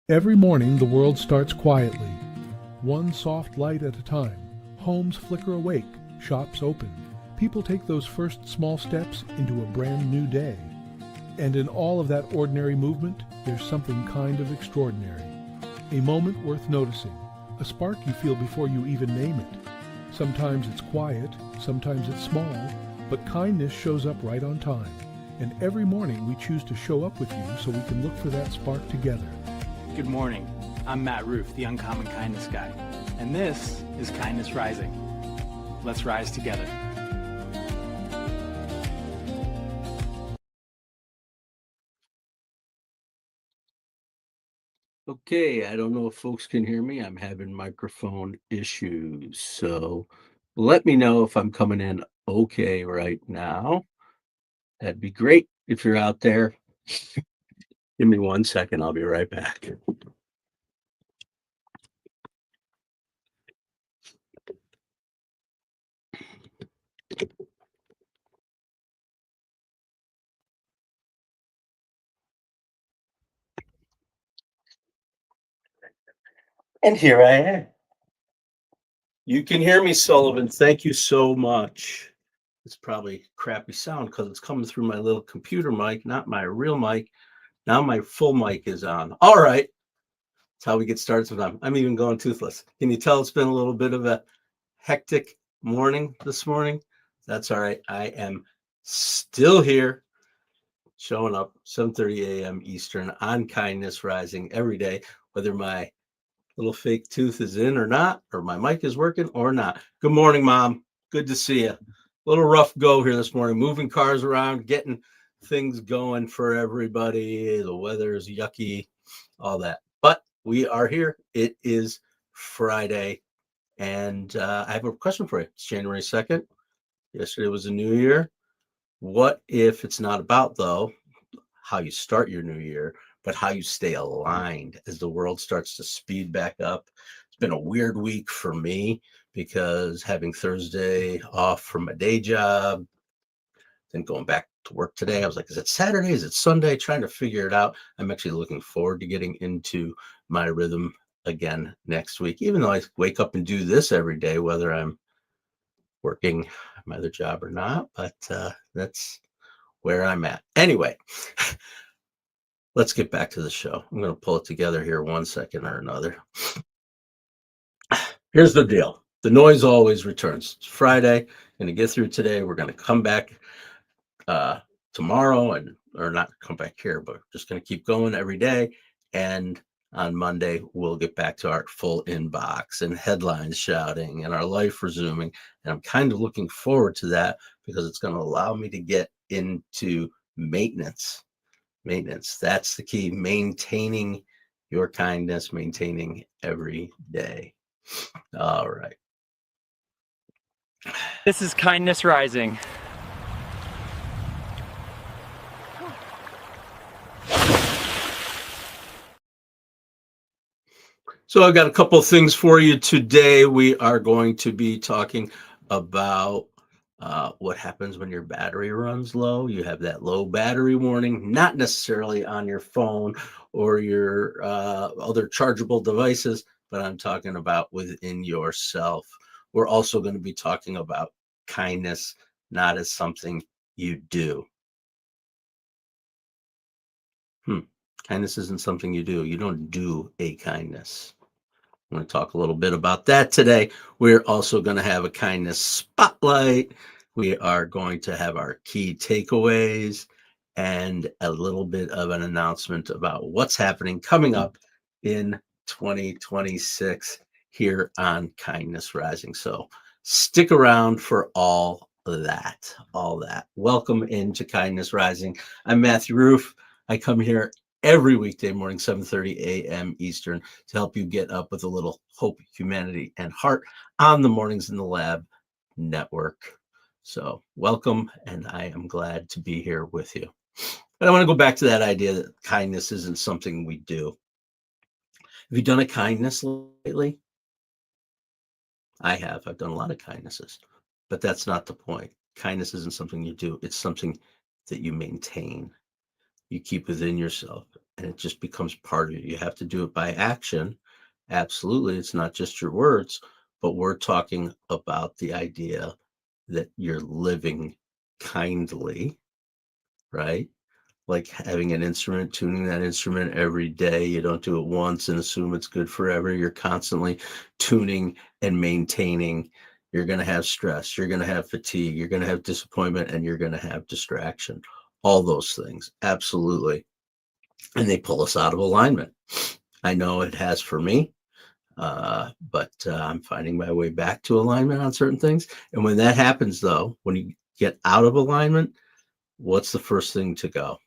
Every morning the world starts quietly, one soft light at a time. Homes flicker awake, shops open. People take those first small steps into a brand new day. And in all of that ordinary movement, there's something kind of extraordinary. A moment worth noticing, a spark you feel before you even name it. Sometimes it's quiet, sometimes it's small, but kindness shows up right on time. And every morning we choose to show up with you so we can look for that spark together. Good morning. I'm Matt Roof, the Uncommon Kindness Guy, and this is Kindness Rising. Let's rise together. Okay, I don't know if folks can hear me. I'm having microphone issues. So let me know if I'm coming in okay right now. That'd be great if you're out there. Give me 1 second. I'll be right back. And here I am. You can hear me, Sullivan. Thank you so much. It's probably crappy sound because it's coming through my little computer mic, not my real mic. Now my full mic is on. All right. That's how we get started sometimes. I'm even going toothless. Can you tell it's been a little bit of a hectic morning this morning? That's all right. I am still here, showing up 7:30 a.m. Eastern on Kindness Rising every day, whether my little fake tooth is in or not, or my mic is working or not. Good morning, Mom. Good to see you. A little rough go here this morning, moving cars around, getting things going for everybody. The weather is yucky, all that. But we are here. It is Friday. And I have a question for you. It's January 2nd. Yesterday was a new year. What if it's not about, though, how you start your new year, but how you stay aligned as the world starts to speed back up? It's been a weird week for me because having Thursday off from my day job, then going back to work today, I was like, is it Saturday? Is it Sunday? Trying to figure it out. I'm actually looking forward to getting into my rhythm again next week, even though I wake up and do this every day, whether I'm working my other job or not, but that's where I'm at. Anyway, let's get back to the show. I'm going to pull it together here 1 second or another. Here's the deal. The noise always returns. It's Friday. Going to get through today. We're going to come back tomorrow, or not come back here, but just going to keep going every day. And on Monday, we'll get back to our full inbox and headlines shouting and our life resuming. And I'm kind of looking forward to that because it's going to allow me to get into maintenance. Maintenance. That's the key. Maintaining your kindness, maintaining every day. All right. This is Kindness Rising. So I've got a couple of things for you today. We are going to be talking about what happens when your battery runs low. You have that low battery warning, not necessarily on your phone or your other chargeable devices, but I'm talking about within yourself. We're also going to be talking about kindness, not as something you do. Kindness isn't something you do. You don't do a kindness. I'm going to talk a little bit about that today. We're also going to have a kindness spotlight. We are going to have our key takeaways and a little bit of an announcement about what's happening coming up in 2026 here on Kindness Rising. So stick around for all that. Welcome into Kindness Rising. I'm Matthew Roof. I come here every weekday morning, 7:30 a.m. Eastern, to help you get up with a little hope, humanity, and heart on the Mornings in the Lab network. So welcome, and I am glad to be here with you. But I want to go back to that idea that kindness isn't something we do. Have you done a kindness lately? I have. I've done a lot of kindnesses, but that's not the point. Kindness isn't something you do. It's something that you maintain. you keep within yourself, and it just becomes part of you. You have to do it by action. Absolutely. It's not just your words, but we're talking about the idea that you're living kindly, right? Like having an instrument, tuning that instrument every day. You don't do it once and assume it's good forever. You're constantly tuning and maintaining. You're going to have stress. You're going to have fatigue. You're going to have disappointment, and you're going to have distraction. All those things. Absolutely. And they pull us out of alignment. I know it has for me, but I'm finding my way back to alignment on certain things. And when that happens, though, when you get out of alignment, what's the first thing to go?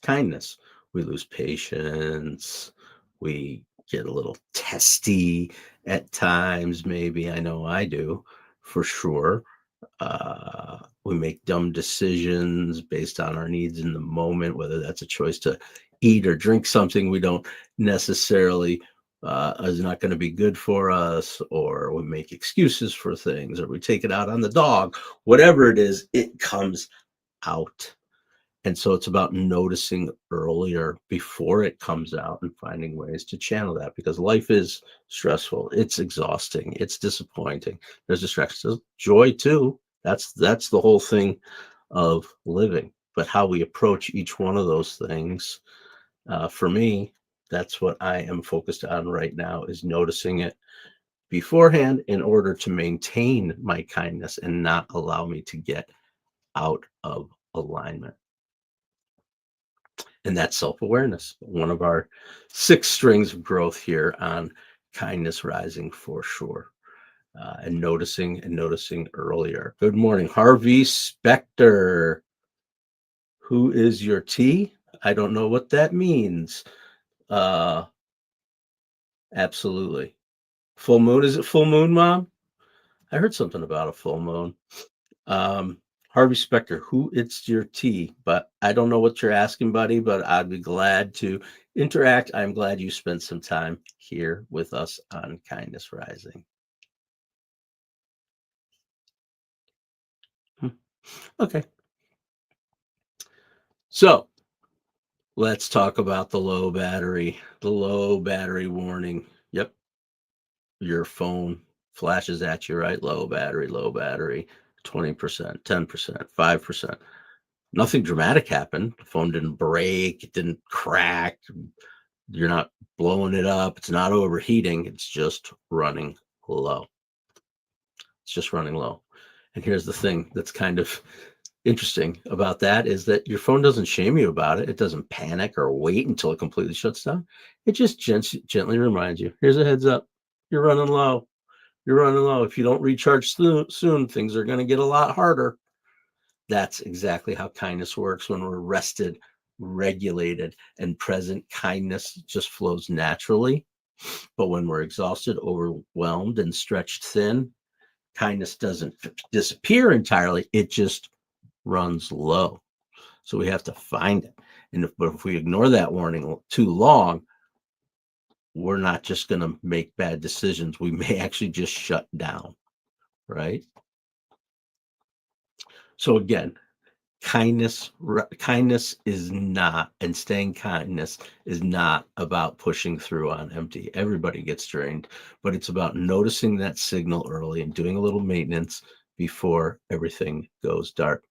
Kindness. We lose patience. We get a little testy at times, maybe. I know I do, for sure. We make dumb decisions based on our needs in the moment, whether that's a choice to eat or drink something we don't necessarily is not going to be good for us, or we make excuses for things, or we take it out on the dog. Whatever it is, it comes out. And so it's about noticing earlier before it comes out and finding ways to channel that, because life is stressful. It's exhausting. It's disappointing. There's distractions. There's joy too. That's the whole thing of living. But how we approach each one of those things, for me, that's what I am focused on right now, is noticing it beforehand in order to maintain my kindness and not allow me to get out of alignment. And that's self-awareness, one of our 6 strings of growth here on Kindness Rising, for sure. And noticing earlier. Good morning, Harvey Specter. Who is your T? I don't know what that means. Absolutely. Full moon. Is it full moon, Mom? I heard something about a full moon. Harvey Specter, who it's your tea, but I don't know what you're asking, buddy, but I'd be glad to interact. I'm glad you spent some time here with us on Kindness Rising. Okay. So let's talk about the low battery warning. Yep. Your phone flashes at you, right? Low battery, 20%, 10%, 5%. Nothing dramatic happened. The phone didn't break, it didn't crack. You're not blowing it up. It's not overheating. It's just running low. It's just running low. And here's the thing that's kind of interesting about that, is that your phone doesn't shame you about it. It doesn't panic or wait until it completely shuts down. It just gently reminds you, here's a heads up. You're running low. You're running low. If you don't recharge soon, things are going to get a lot harder. That's exactly how kindness works. When we're rested, regulated, and present, kindness just flows naturally. But when we're exhausted, overwhelmed, and stretched thin, kindness doesn't disappear entirely. It just runs low. So we have to find it. And if we ignore that warning too long, we're not just going to make bad decisions. We may actually just shut down, right? So again, kindness is not, and staying kindness is not about pushing through on empty. Everybody gets drained, but it's about noticing that signal early and doing a little maintenance before everything goes dark.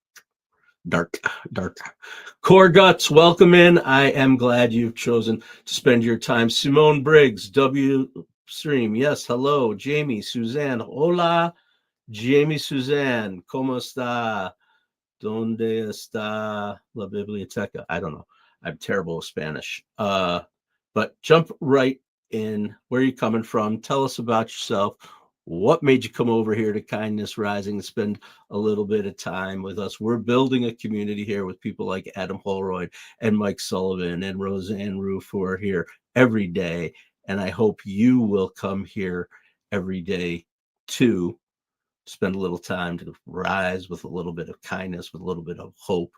Core Guts, welcome in. I am glad you've chosen to spend your time. Simone Briggs, W Stream, yes, hello. Jamie, Suzanne, hola. Jamie, Suzanne, ¿cómo está? ¿Dónde está la biblioteca? I don't know. I'm terrible with Spanish. But jump right in. Where are you coming from? Tell us about yourself. What made you come over here to Kindness Rising and spend a little bit of time with us? We're building a community here with people like Adam Holroyd and Mike Sullivan and Roseanne Roof, who are here every day. And I hope you will come here every day too. Spend a little time to rise with a little bit of kindness, with a little bit of hope,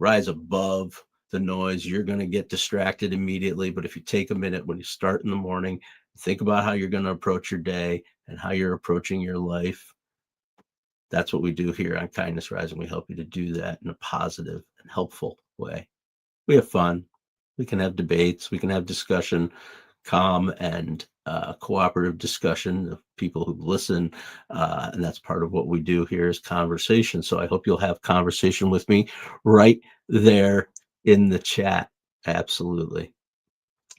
rise above the noise. You're going to get distracted immediately. But if you take a minute when you start in the morning, think about how you're going to approach your day and how you're approaching your life. That's what we do here on Kindness Rising. We help you to do that in a positive and helpful way. We have fun. We can have debates. We can have discussion, calm and cooperative discussion of people who listen. And that's part of what we do here is conversation. So I hope you'll have conversation with me right there in the chat. Absolutely.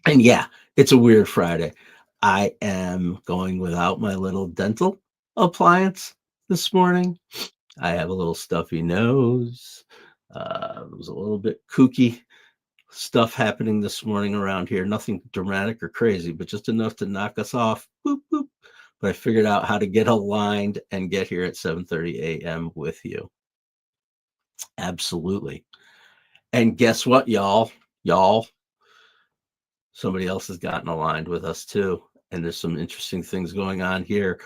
And yeah, it's a weird Friday. I am going without my little dental appliance this morning. I have a little stuffy nose. It was a little bit kooky stuff happening this morning around here. Nothing dramatic or crazy, but just enough to knock us off. Boop, boop. But I figured out how to get aligned and get here at 7:30 a.m. with you. Absolutely. And guess what, y'all? Somebody else has gotten aligned with us too. And there's some interesting things going on here.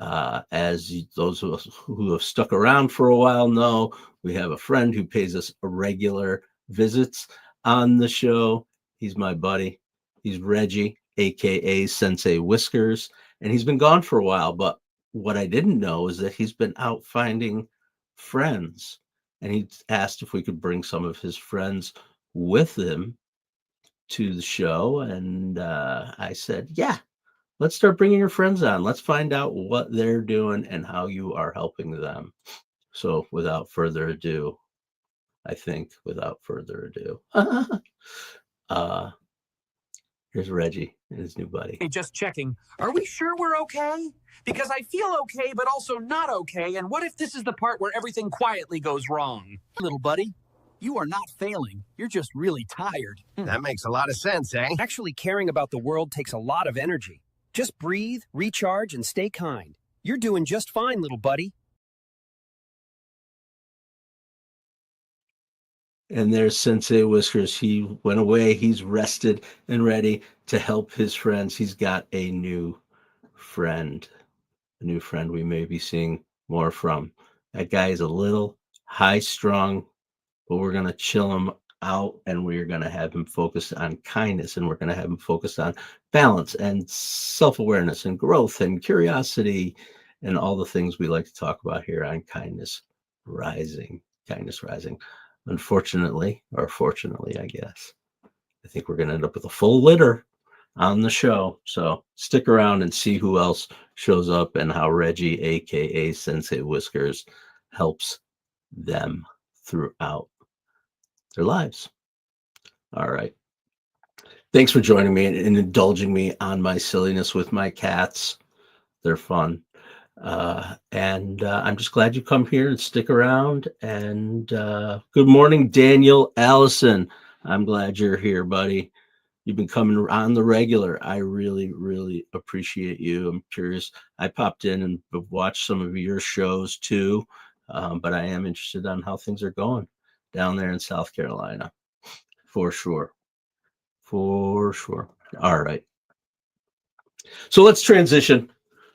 Those of us who have stuck around for a while know, we have a friend who pays us regular visits on the show. He's my buddy. He's Reggie, aka Sensei Whiskers, and he's been gone for a while. But what I didn't know is that he's been out finding friends, and he asked if we could bring some of his friends with him to the show. And I said, yeah, let's start bringing your friends on. Let's find out what they're doing and how you are helping them. So without further ado, here's Reggie and his new buddy. Hey, just checking. Are we sure we're okay? Because I feel okay, but also not okay. And what if this is the part where everything quietly goes wrong? Little buddy, you are not failing. You're just really tired. That makes a lot of sense, eh? Actually, caring about the world takes a lot of energy. Just breathe, recharge, and stay kind. You're doing just fine, little buddy. And there's Sensei Whiskers. He went away. He's rested and ready to help his friends. He's got a new friend we may be seeing more from. That guy is a little high strung, but we're going to chill him out and we're going to have him focused on kindness, and we're going to have him focused on balance and self-awareness and growth and curiosity and all the things we like to talk about here on Kindness Rising. Unfortunately, or fortunately, I guess, I think we're going to end up with a full litter on the show. So stick around and see who else shows up and how Reggie, aka Sensei Whiskers, helps them throughout their lives. All right. Thanks for joining me and indulging me on my silliness with my cats. They're fun. And I'm just glad you come here and stick around. And good morning, Daniel Allison. I'm glad you're here, buddy. You've been coming on the regular. I really, really appreciate you. I'm curious. I popped in and watched some of your shows too, but I am interested on how things are going down there in South Carolina. For sure. All right. So let's transition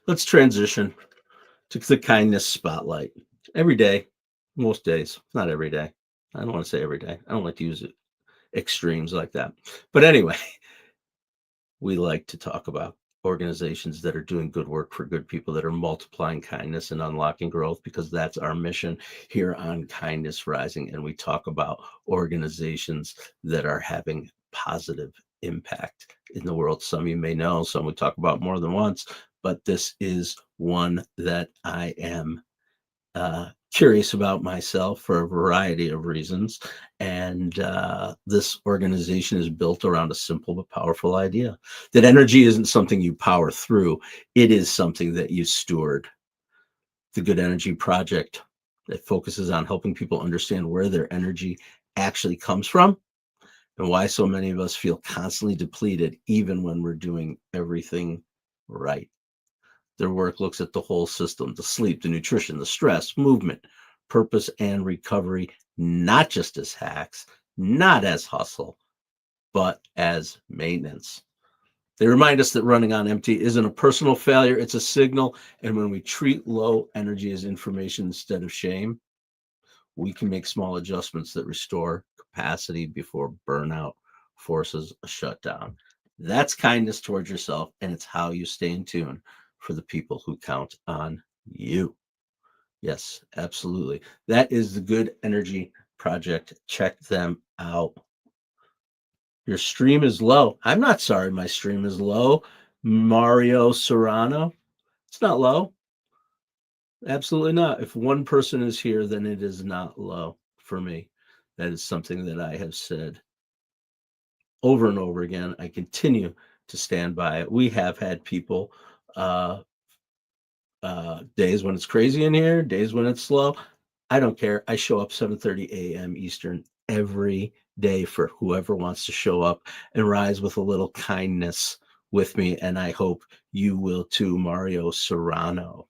to the kindness spotlight. Every day, most days, not every day. I don't want to say every day. I don't like to use it extremes like that. But anyway, we like to talk about organizations that are doing good work for good people, that are multiplying kindness and unlocking growth, because that's our mission here on Kindness Rising. And we talk about organizations that are having positive impact in the world. Some you may know, some we talk about more than once, but this is one that I am curious about myself for a variety of reasons. And this organization is built around a simple but powerful idea that energy isn't something you power through. It is something that you steward. The Good Energy Project, that focuses on helping people understand where their energy actually comes from and why so many of us feel constantly depleted, even when we're doing everything right. Their work looks at the whole system: the sleep, the nutrition, the stress, movement, purpose, and recovery, not just as hacks, not as hustle, but as maintenance. They remind us that running on empty isn't a personal failure, it's a signal. And when we treat low energy as information instead of shame, we can make small adjustments that restore capacity before burnout forces a shutdown. That's kindness towards yourself, and it's how you stay in tune for the people who count on you. Yes, absolutely. That is the Good Energy Project. Check them out. Your stream is low. I'm not sorry my stream is low. Mario Serrano. It's not low. Absolutely not. If one person is here, then it is not low for me. That is something that I have said over and over again. I continue to stand by it. We have had people uh days when it's crazy in here, days when it's slow. I don't care. I show up 7:30 a.m. Eastern every day for whoever wants to show up and rise with a little kindness with me. And I hope you will too, Mario Serrano.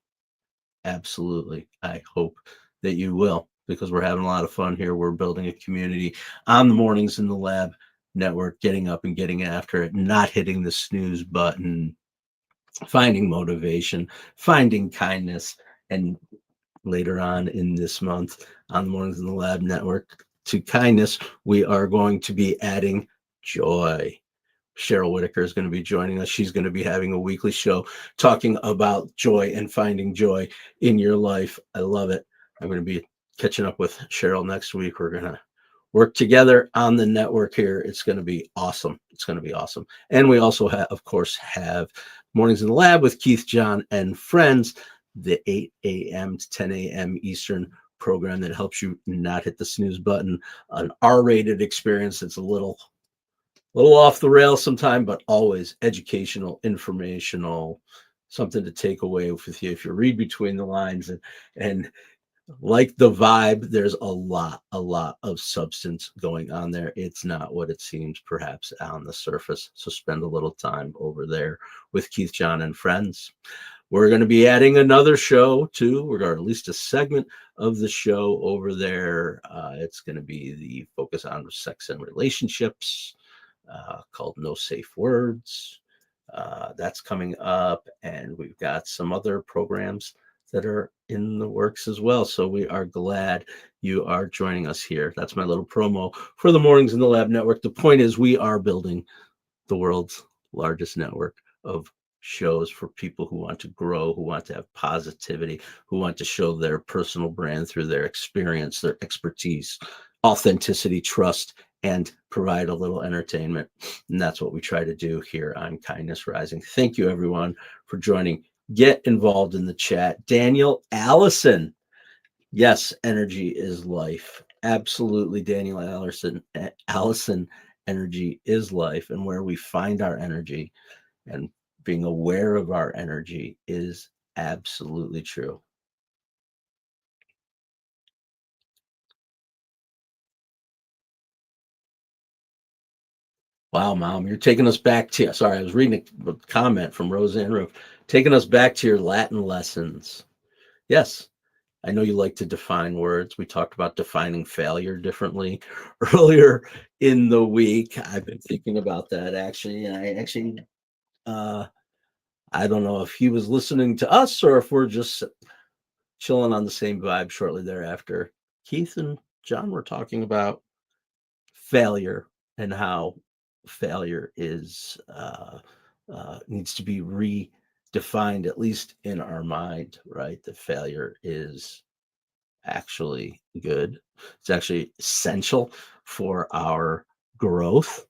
Absolutely. I hope that you will, because we're having a lot of fun here. We're building a community on the Mornings in the Lab network, getting up and getting after it, not hitting the snooze button, finding motivation, finding kindness. And later on in this month on the Mornings in the Lab network, to kindness, we are going to be adding joy. Cheryl Whitaker is going to be joining us. She's going to be having a weekly show talking about joy and finding joy in your life. I love it. I'm going to be catching up with Cheryl next week. We're going to work together on the network here. It's going to be awesome. It's going to be awesome. And we also have, of course, have Mornings in the Lab with Keith, John, and friends, the 8 a.m. to 10 a.m. Eastern program that helps you not hit the snooze button, an R-rated experience that's a little off the rails sometime, but always educational, informational, something to take away with you if you read between the lines. And like the vibe, there's a lot of substance going on there. It's not what it seems perhaps on the surface. So spend a little time over there with Keith, John, and friends. We're going to be adding another show too, or at least a segment of the show over there. It's going to be the focus on sex and relationships, called No Safe Words. That's coming up, and we've got some other programs that are in the works as well. So we are glad you are joining us here. That's my little promo for the Mornings in the Lab network. The point is, we are building the world's largest network of shows for people who want to grow, who want to have positivity, who want to show their personal brand through their experience, their expertise, authenticity, trust, and provide a little entertainment. And that's what we try to do here on Kindness Rising. Thank you, everyone, for joining. Get involved in the chat. Daniel Allison. Yes, energy is life. Absolutely, Daniel Allison, energy is life. And where we find our energy and being aware of our energy is absolutely true. Wow, Mom, you're taking us back to, sorry, I was reading a comment from Roseanne Roof, taking us back to your Latin lessons. Yes, I know you like to define words. We talked about defining failure differently earlier in the week. I've been thinking about that actually, and I don't know if he was listening to us or if we're just chilling on the same vibe shortly thereafter. Keith and John were talking about failure and how failure is needs to be redefined, at least in our mind, right? That failure is actually good. It's actually essential for our growth.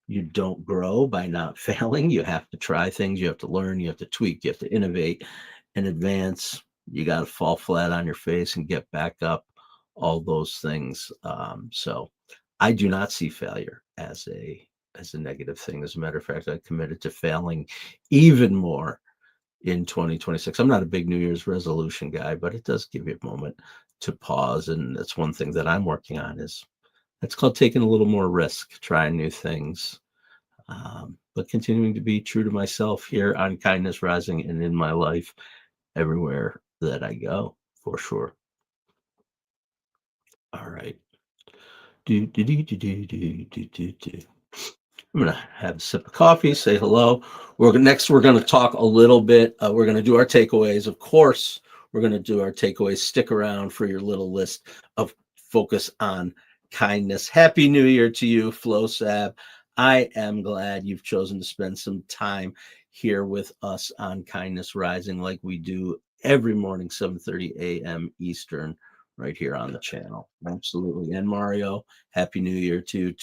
You don't grow by not failing. You have to try things, you have to learn, you have to tweak, you have to innovate and advance. You got to fall flat on your face and get back up, all those things. So I do not see failure as a negative thing. As a matter of fact, I'm committed to failing even more in 2026. I'm not a big New Year's resolution guy, but it does give you a moment to pause. And that's one thing that I'm working on, is it's called taking a little more risk, trying new things, but continuing to be true to myself here on Kindness Rising and in my life everywhere that I go, for sure. All right. I'm going to have a sip of coffee, say hello. We're going to talk a little bit. We're going to do our takeaways. Of course, we're going to do our takeaways. Stick around for your little list of focus on kindness. Happy New Year to you, Flo Sab. I am glad you've chosen to spend some time here with us on Kindness Rising, like we do every morning, 7:30 a.m. Eastern, right here on the channel. Absolutely. And Mario, Happy New Year too.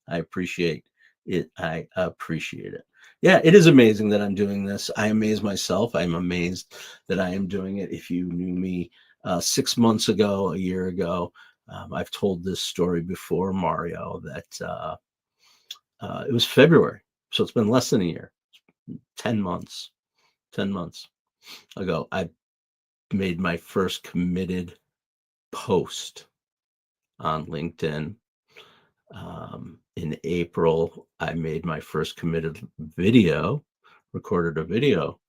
I appreciate it. I appreciate it. Yeah, it is amazing that I'm doing this. I amaze myself. I'm amazed that I am doing it. If you knew me 6 months ago, a year ago, I've told this story before, Mario, that it was February. So it's been less than a year, 10 months, 10 months ago. I made my first committed post on LinkedIn. In April, I made my first committed video, recorded a video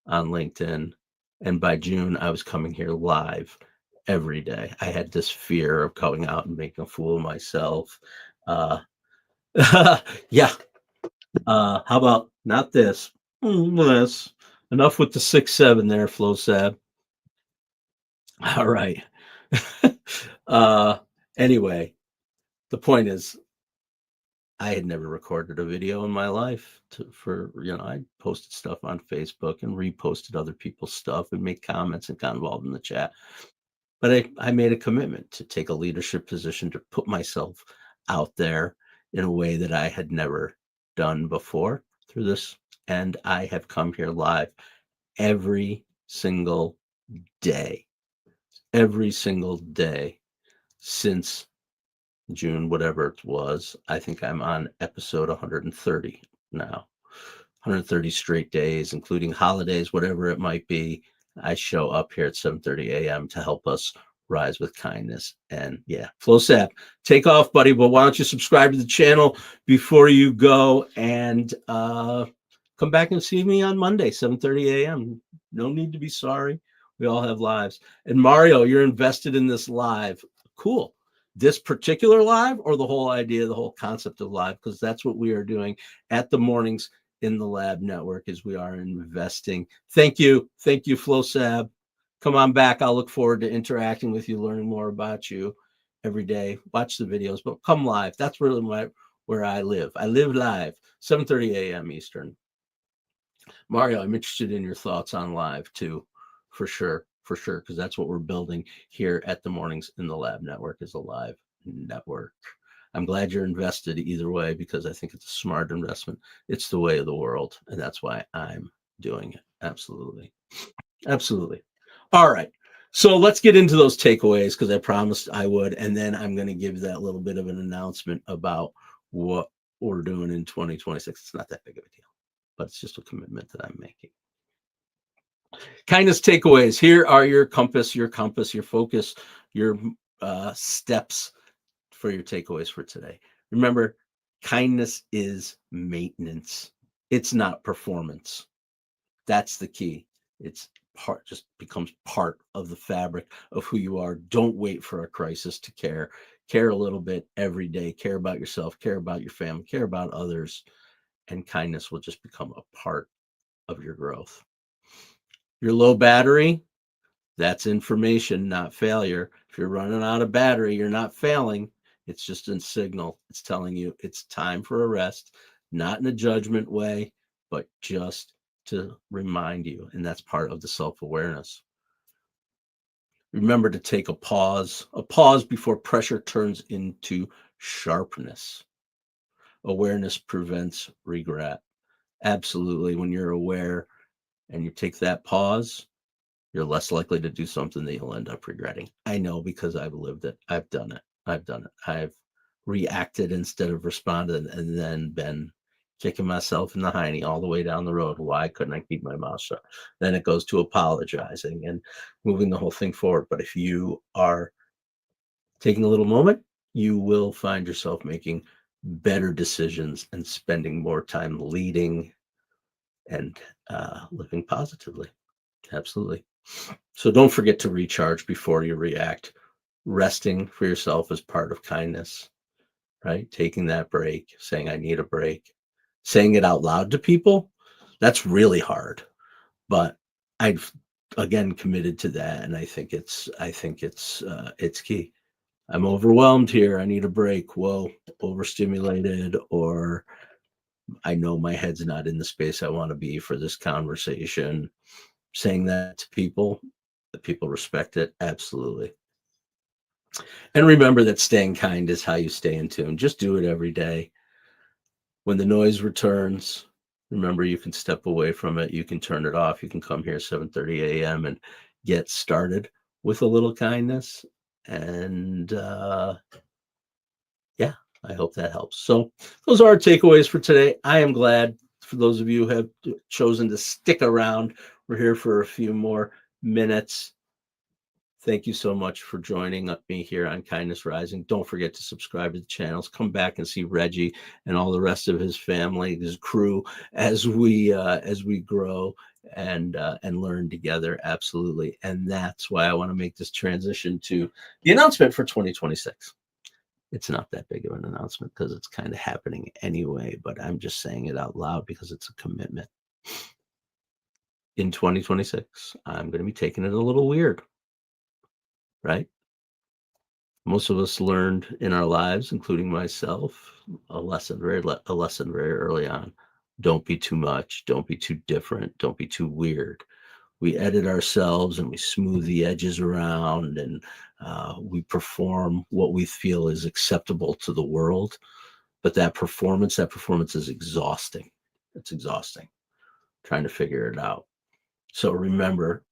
on LinkedIn. And by June, I was coming here live every day. I had this fear of going out and making a fool of myself. Uh, yeah. How about not this? This. Enough with the 6-7 there, Flo Sab. All right. uh, anyway, the point is, I had never recorded a video in my life I posted stuff on Facebook and reposted other people's stuff and made comments and got involved in the chat. But I made a commitment to take a leadership position, to put myself out there in a way that I had never done before through this. And I have come here live every single day since June, whatever it was. I think I'm on episode 130 now. 130 straight days, including holidays, whatever it might be. I show up here at 7:30 a.m. to help us rise with kindness. And yeah, FlowSap, take off, buddy. But why don't you subscribe to the channel before you go, and come back and see me on Monday, 7:30 a.m. No need to be sorry. We all have lives. And Mario, you're invested in this live. Cool. This particular live, or the whole idea, the whole concept of live, because that's what we are doing at the Mornings in the Lab Network, is we are investing. Thank you, FlowSab. Come on back. I'll look forward to interacting with you, learning more about you every day. Watch the videos, but come live. That's really where I live. I live live, 7:30 a.m. Eastern. Mario, I'm interested in your thoughts on live too, for sure, because that's what we're building here at the Mornings in the Lab Network, is a live network. I'm glad you're invested either way, because I think it's a smart investment. It's the way of the world, and that's why I'm doing it. Absolutely. All right. So let's get into those takeaways, because I promised I would, and then I'm going to give that little bit of an announcement about what we're doing in 2026. It's not that big of a deal, but it's just a commitment that I'm making. Kindness takeaways. Here are your compass, your focus, your steps for your takeaways for today. Remember, kindness is maintenance. It's not performance. That's the key. It's just becomes part of the fabric of who you are. Don't wait for a crisis to care. Care a little bit every day. Care about yourself, care about your family, care about others, and kindness will just become a part of your growth. Your low battery, that's information, not failure. If you're running out of battery, you're not failing. It's just a signal. It's telling you it's time for a rest, not in a judgment way, but just to remind you. And that's part of the self-awareness. Remember to take a pause before pressure turns into sharpness. Awareness prevents regret. Absolutely. When you're aware and you take that pause, you're less likely to do something that you'll end up regretting. I know, because I've lived it. I've done it. I've reacted instead of responded, and then been kicking myself in the hiney all the way down the road. Why couldn't I keep my mouth shut? Then it goes to apologizing and moving the whole thing forward. But if you are taking a little moment, you will find yourself making better decisions and spending more time leading and living positively. Absolutely. So don't forget to recharge before you react. Resting for yourself is part of kindness, right? Taking that break, saying I need a break, saying it out loud to people, that's really hard. But I've again committed to that, and I think it's key. I'm overwhelmed here. I need a break. Whoa, overstimulated, or I know my head's not in the space I want to be for this conversation. Saying that to people, that people respect it. Absolutely. And remember that staying kind is how you stay in tune. Just do it every day. When the noise returns, remember you can step away from it. You can turn it off. You can come here 7:30 a.m. and get started with a little kindness. And yeah, I hope that helps. So those are our takeaways for today. I am glad for those of you who have chosen to stick around. We're here for a few more minutes. Thank you so much for joining me here on Kindness Rising. Don't forget to subscribe to the channels. Come back and see Reggie and all the rest of his family, his crew, as we grow and learn together. Absolutely, and that's why I want to make this transition to the announcement for 2026. It's not that big of an announcement because it's kind of happening anyway, but I'm just saying it out loud because it's a commitment. In 2026, I'm going to be taking it a little weird. Right? Most of us learned in our lives, including myself, a lesson very early on. Don't be too much. Don't be too different. Don't be too weird. We edit ourselves and we smooth the edges around, and we perform what we feel is acceptable to the world. But that performance is exhausting. It's exhausting trying to figure it out. So remember,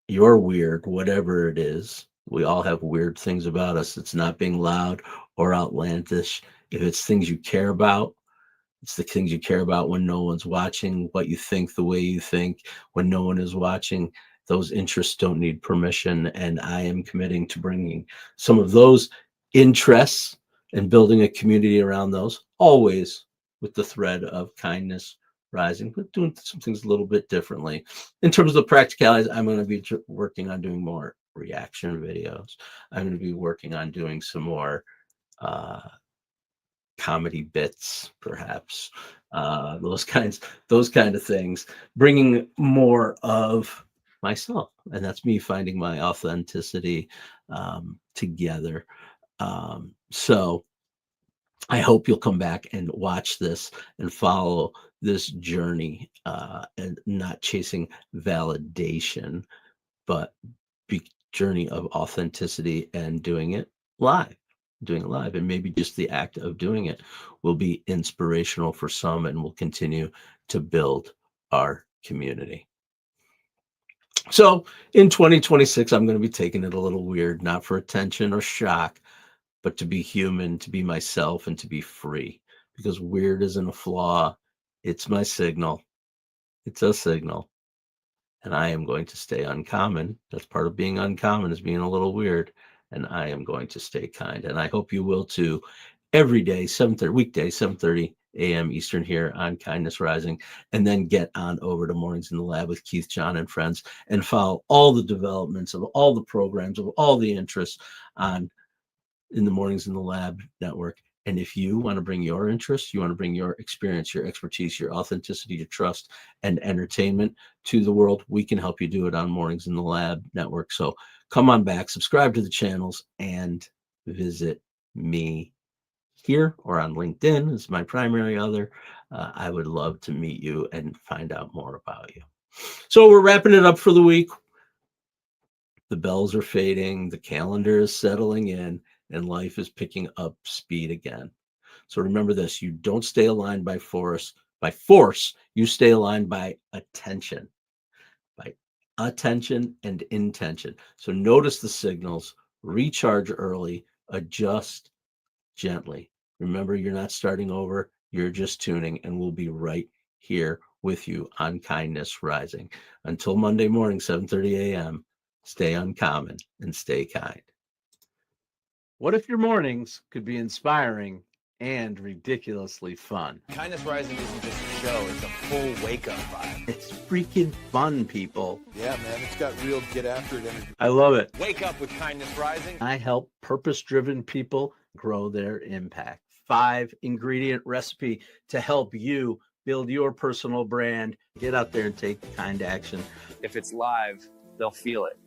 you're weird, whatever it is. We all have weird things about us. It's not being loud or outlandish. If it's things you care about, it's the things you care about when no one's watching, what you think, the way you think when no one is watching. Those interests don't need permission. And I am committing to bringing some of those interests and building a community around those, always with the thread of kindness rising, but doing some things a little bit differently. In terms of the practicalities, I'm going to be working on doing more reaction videos. I'm going to be working on doing some more comedy bits, perhaps, those kind of things, bringing more of myself, and that's me finding my authenticity together. So I hope you'll come back and watch this and follow this journey, and not chasing validation, but journey of authenticity and doing it live. And maybe just the act of doing it will be inspirational for some and will continue to build our community. So in 2026, I'm going to be taking it a little weird, not for attention or shock, but to be human, to be myself, and to be free. Because weird isn't a flaw. It's my signal. It's a signal. And I am going to stay uncommon. That's part of being uncommon, is being a little weird. And I am going to stay kind. And I hope you will too. Every day, 7:30, weekday, 7:30 a.m. Eastern here on Kindness Rising. And then get on over to Mornings in the Lab with Keith, John, and friends and follow all the developments of all the programs, of all the interests in the Mornings in the Lab network. And if you want to bring your interests, you want to bring your experience, your expertise, your authenticity, your trust, and entertainment to the world, we can help you do it on Mornings in the Lab network. So come on back, subscribe to the channels, and visit me here or on LinkedIn is my primary other. I would love to meet you and find out more about you. So we're wrapping it up for the week. The bells are fading, the calendar is settling in, and life is picking up speed again. So remember this: you don't stay aligned by force. You stay aligned by attention and intention. So notice the signals, recharge early, adjust gently. Remember, you're not starting over, you're just tuning, and we'll be right here with you on Kindness Rising. Until Monday morning, 7:30 a.m., stay uncommon and stay kind. What if your mornings could be inspiring and ridiculously fun? Kindness Rising isn't just a show, it's a full wake-up vibe. It's freaking fun, people. Yeah, man, it's got real get after it energy. I love it. Wake up with Kindness Rising. I help purpose-driven people grow their impact. 5-ingredient recipe to help you build your personal brand. Get out there and take kind action. If it's live, they'll feel it.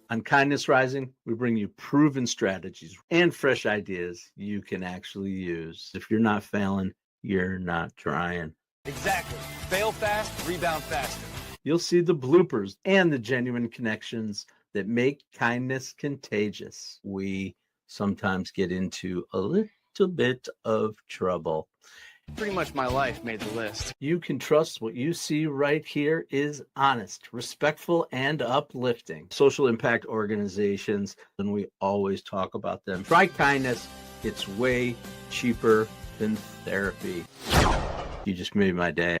On Kindness Rising, we bring you proven strategies and fresh ideas you can actually use. If you're not failing, you're not trying. Exactly. Fail fast, rebound faster. You'll see the bloopers and the genuine connections that make kindness contagious. We sometimes get into a little bit of trouble. Pretty much my life made the list. You can trust what you see right here is honest, respectful, and uplifting. Social impact organizations, and we always talk about them. Try kindness. It's way cheaper than therapy. You just made my day.